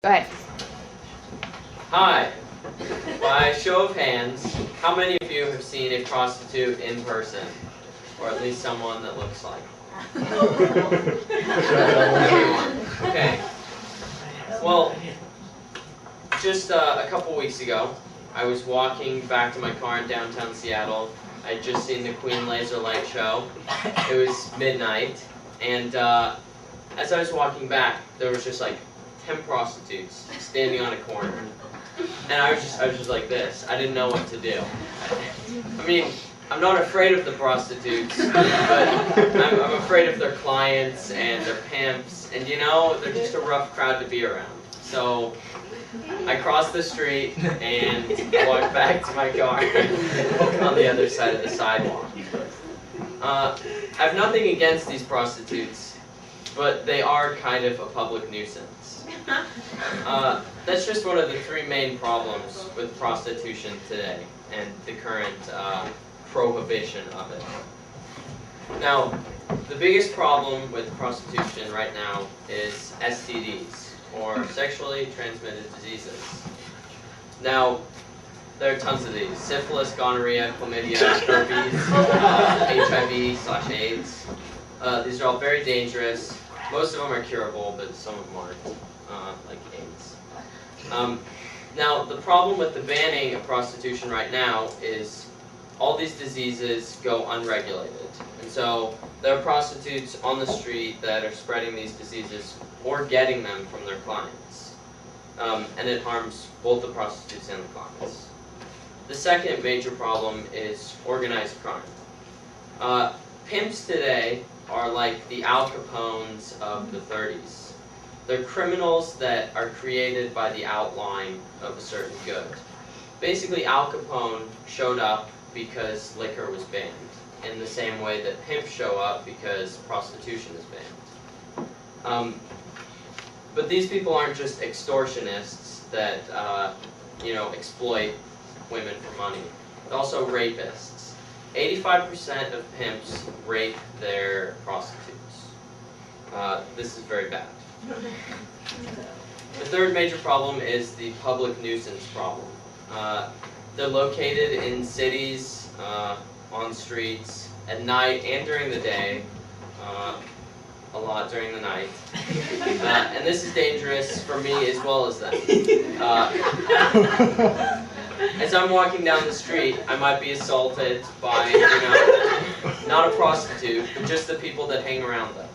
Go ahead. Hi. By show of hands, how many of you have seen a prostitute in person? Or at least someone that looks like everyone. Okay. Well, just a couple weeks ago, I was walking back to my car in downtown Seattle. I had just seen the Queen Laser Light show. It was midnight, and as I was walking back, there was just like 10 prostitutes standing on a corner. And I was just like this. I didn't know what to do. I mean, I'm not afraid of the prostitutes, but I'm afraid of their clients and their pimps, and you know, they're just a rough crowd to be around. So I crossed the street and walked back to my car on the other side of the sidewalk. I have nothing against these prostitutes, but they are kind of a public nuisance. That's just one of the three main problems with prostitution today and the current prohibition of it. Now, the biggest problem with prostitution right now is STDs, or sexually transmitted diseases. Now, there are tons of these: syphilis, gonorrhea, chlamydia, herpes, HIV/AIDS. These are all very dangerous. Most of them are curable, but some of them aren't, like AIDS. Now, the problem with the banning of prostitution right now is all these diseases go unregulated. And so there are prostitutes on the street that are spreading these diseases or getting them from their clients. And it harms both the prostitutes and the clients. The second major problem is organized crime. Pimps today are like the Al Capones of the 30s. They're criminals that are created by the outline of a certain good. Basically, Al Capone showed up because liquor was banned, in the same way that pimps show up because prostitution is banned. But these people aren't just extortionists that exploit women for money, but also rapists. 85% of pimps rape their prostitutes. This is very bad. The third major problem is the public nuisance problem. They're located in cities, on streets, at night and during the day, a lot during the night. And this is dangerous for me as well as them. As I'm walking down the street, I might be assaulted by, not a prostitute, but just the people that hang around them.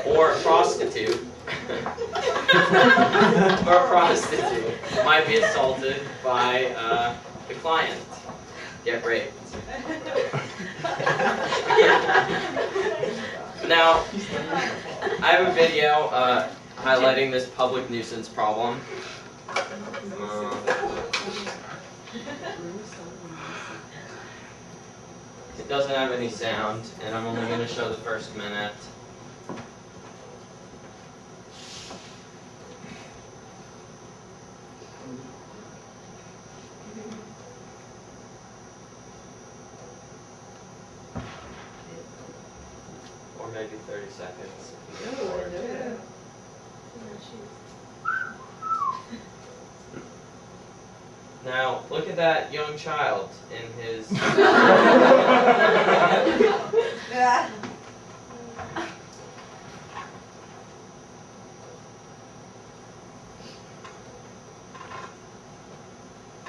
Or a prostitute. Or a prostitute might be assaulted by the client. Get raped. Now, I have a video highlighting this public nuisance problem. It doesn't have any sound, and I'm only going to show the first minute. Or maybe 30 seconds. Now, look at that young child in his...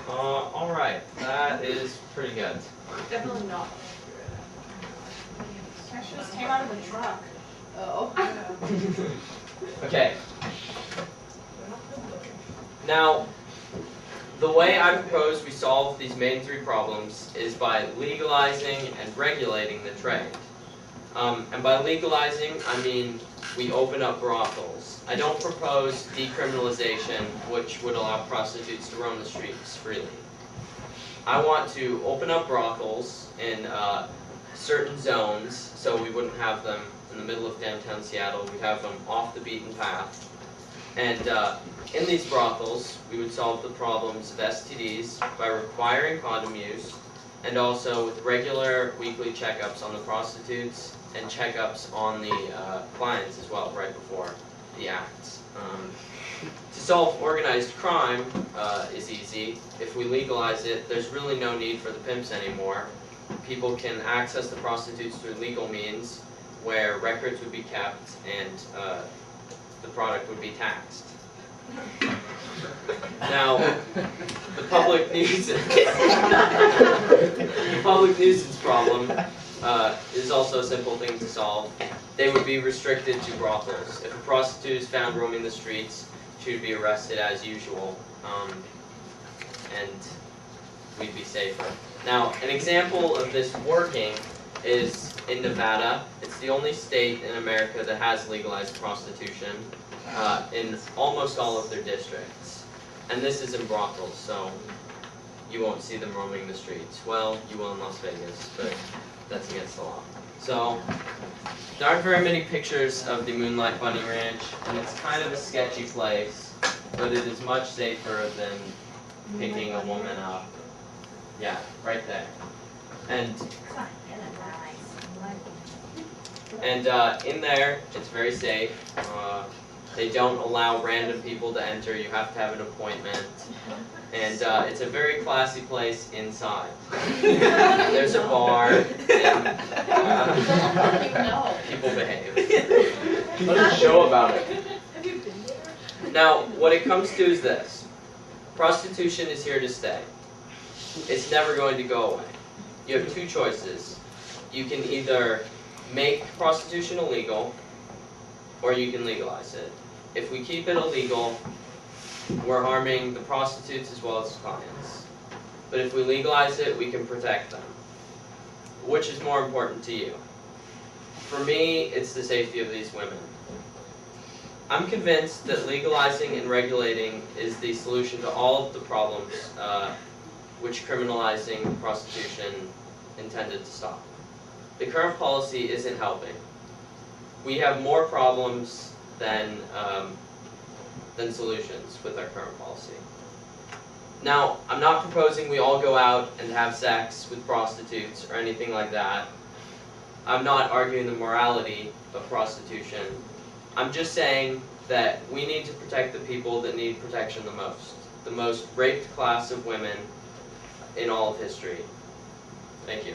Alright, that is pretty good. Definitely not. She just came out of the truck. Oh. Okay. Now, the way I propose we solve these main three problems is by legalizing and regulating the trade. And by legalizing, I mean we open up brothels. I don't propose decriminalization, which would allow prostitutes to roam the streets freely. I want to open up brothels in certain zones, so we wouldn't have them in the middle of downtown Seattle. We'd have them off the beaten path. And in these brothels, we would solve the problems of STDs by requiring condom use, and also with regular weekly checkups on the prostitutes and checkups on the clients as well, right before the acts. To solve organized crime is easy. If we legalize it, there's really no need for the pimps anymore. People can access the prostitutes through legal means, where records would be kept and the product would be taxed. Now, the public nuisance problem is also a simple thing to solve. They would be restricted to brothels. If a prostitute is found roaming the streets, she would be arrested as usual, and we'd be safer. Now, an example of this working is in Nevada. It's the only state in America that has legalized prostitution in almost all of their districts. And this is in brothels, so you won't see them roaming the streets. Well, you will in Las Vegas, but that's against the law. So, there aren't very many pictures of the Moonlight Bunny Ranch, and it's kind of a sketchy place, but it is much safer than picking a woman up. Yeah, right there. And in there, it's very safe. They don't allow random people to enter. You have to have an appointment. And it's a very classy place inside. There's a bar, and people behave. Let's show about it. Now, what it comes to is this. Prostitution is here to stay. It's never going to go away. You have two choices. You can either make prostitution illegal, or you can legalize it. If we keep it illegal, we're harming the prostitutes as well as clients. But if we legalize it, we can protect them. Which is more important to you? For me, it's the safety of these women. I'm convinced that legalizing and regulating is the solution to all of the problems which criminalizing prostitution intended to stop. The current policy isn't helping. We have more problems than solutions with our current policy. Now, I'm not proposing we all go out and have sex with prostitutes or anything like that. I'm not arguing the morality of prostitution. I'm just saying that we need to protect the people that need protection the most raped class of women in all of history. Thank you.